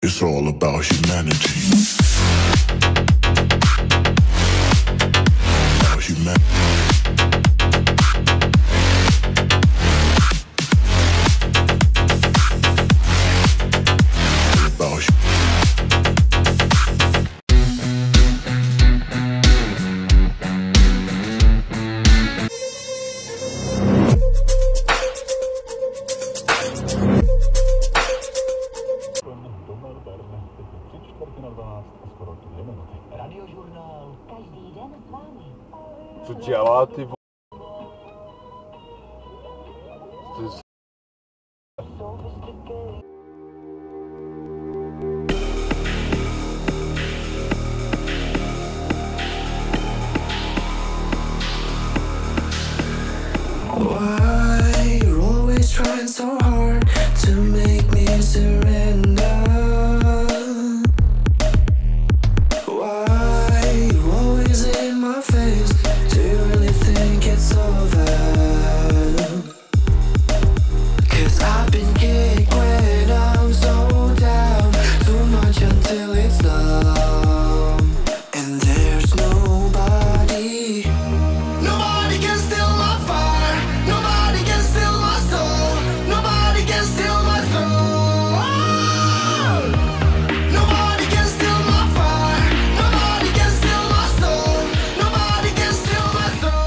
It's all about humanity. About humanity. Radiožurnál. Každý den s vámi. Co dělá ty vo... Why you're always trying so hard to make me surrender? Why you always in my face? Do you really think it's over? 'Cause I've been kicked when I'm so down, too much until it's numb, and there's nobody. Nobody can steal my fire. Nobody can steal my soul. Nobody can steal my soul. Nobody can steal my fire. Nobody can steal my soul. Nobody can steal my soul.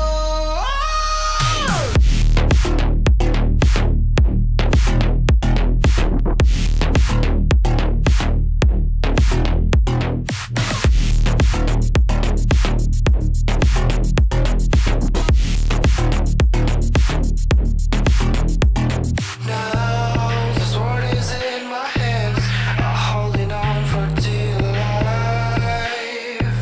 Now the sword is in my hands, I'm holding on for dear life.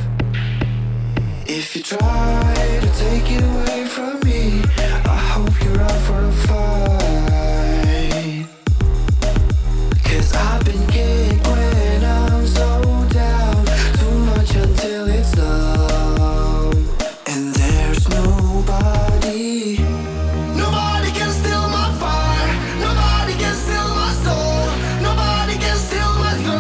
If you try to take it away from me, I hope you're up for a fight. 'Cause I've been kicked when I'm so down, too much until it's numb, and there's nobody. Nobody can steal my fire. Nobody can steal my soul. Nobody can steal my soul.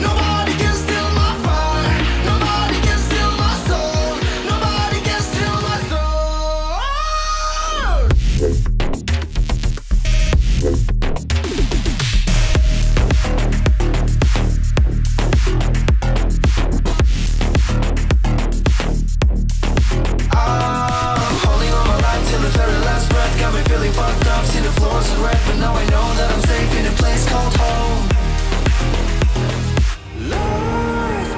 Nobody can steal my fire. Nobody can steal my soul. Nobody can steal my soul. I'm holding on my life till the very last breath. Got me feeling fucked up, see the floors are red, but now I know that I'm safe in a place called home. Lord's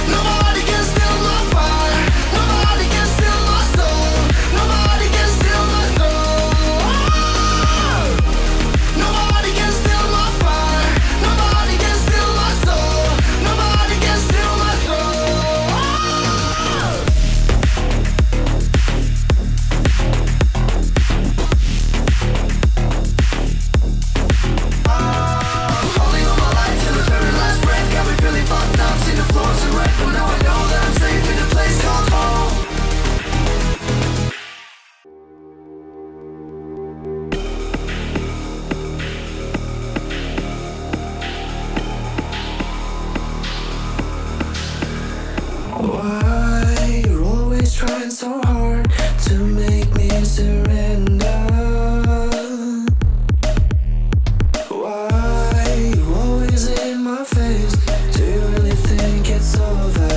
Nobody can steal my fire. Nobody can steal my soul. Nobody can steal my soul. Nobody can steal my fire. Nobody can steal my soul. Nobody can steal my soul. I'm holding on my life till the very last breath. Got me feeling fucked up, see the floors are red, but now I know that I'm safe in a place called home. Why you're always trying so hard to make me surrender? Why you always in my face? Do you really think it's over?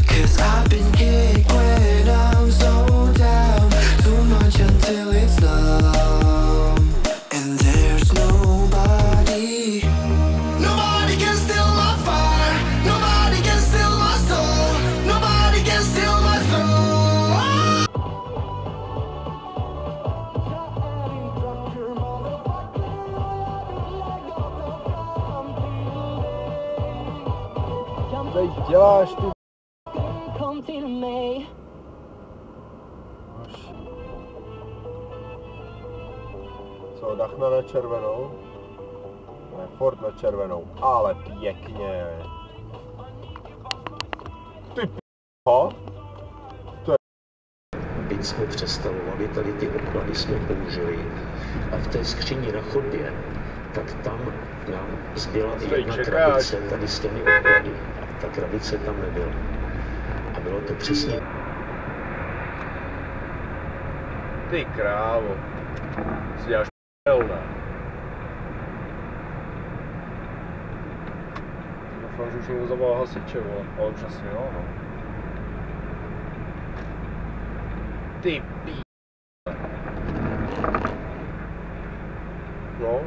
'Cause I've been kicked when I'm so down, too much until it's numb, and there's nobody. Nobody can steal my fire. Nobody can steal my soul. Nobody can steal my soul. Tady děláš ty... Kom till mig. To Dachna na červenou. Ne, Ford na červenou, ale pěkně. Ty p***o. To je... Byť jsme přestavovali, tady ty obklady jsme použili a v té skříni na chodbě, tak tam nám zbyla jedna krabice tady s těmi obklady a ta krabice tam nebyla. A bylo to přesně... Ty krávo. Si děláš p***elné. Doufám, že už někdo zavolal hasiče, vole. Ale už asi jo, no. Ty p***. No.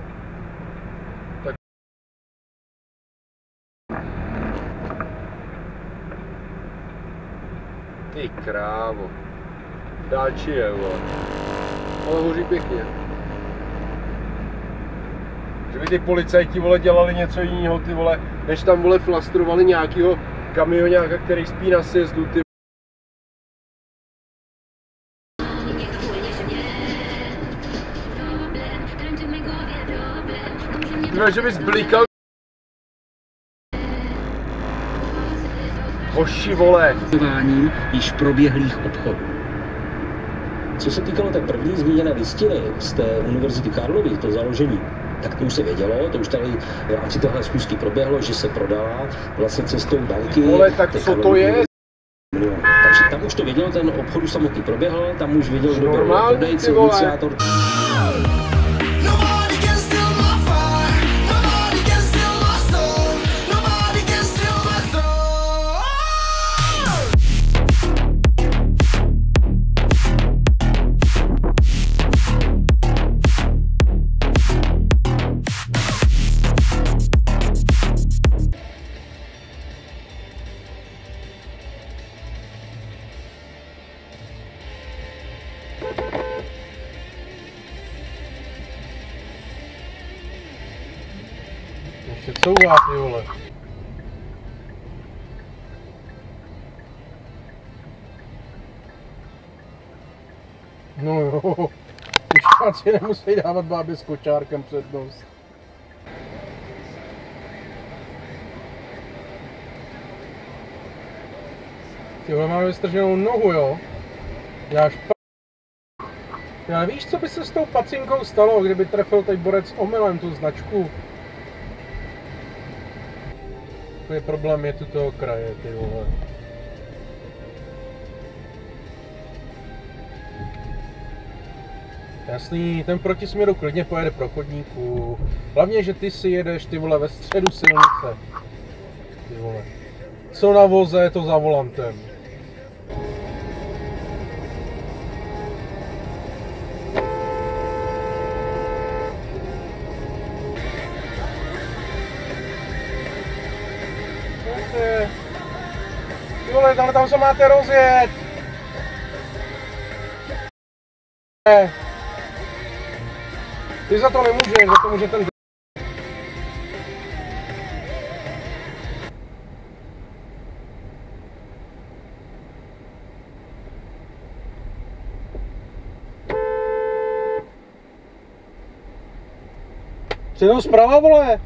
Tak. Ty krávo. Dáči je, vole. Ale hoří pěkně. Že by ty policajti, vole, dělali něco jiného, ty vole, než tam, vole, flastrovali nějakýho kamioňáka, který spí na sjezdu, ty. Ty, že bys blikal. Hoši, vole. Již proběhlých obchodů. Co se týkalo té první zmíněné listiny z té Univerzity Karlovy, to založení, tak to už se vědělo, to už tady v rámci téhle schůzky proběhlo, že se prodala vlastně cestou banky. Vole, tak co to je? Takže tam už to vědělo, ten obchod už samotný proběhl, tam už věděl, kdo byl prodejce, iniciátor. Ještě couvá, ty vole. No jo, už šáci nemusí dávat bábě s kočárkem přednost. Ty vole, máme vystrženou nohu, jo? Jáš p***. Já víš, co by se s tou pacinkou stalo, kdyby trefil teď borec omylem tu značku? Takový problém je tu toho kraje, ty vole. Jasný, ten protisměru klidně pojede pro chodníků. Hlavně, že ty si jedeš, ty vole, ve středu silnice. Ty vole. Co na voze, to za volantem. Ty vole, ale tam se máte rozjet. Ty za to nemůžeš, za to může ten... Přijedou zprava, vole.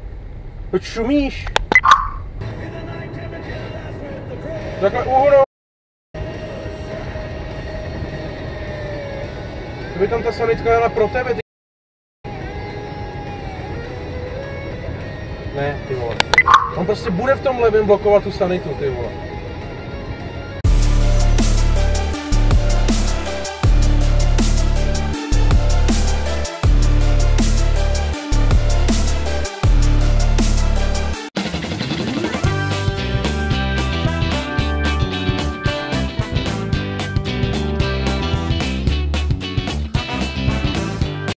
Proč šumíš? Takhle uhodou. Kdyby tam ta sanitka jela pro tebe, ty... Ne, ty vole. On prostě bude v tom levém blokovat tu sanitu, ty vole.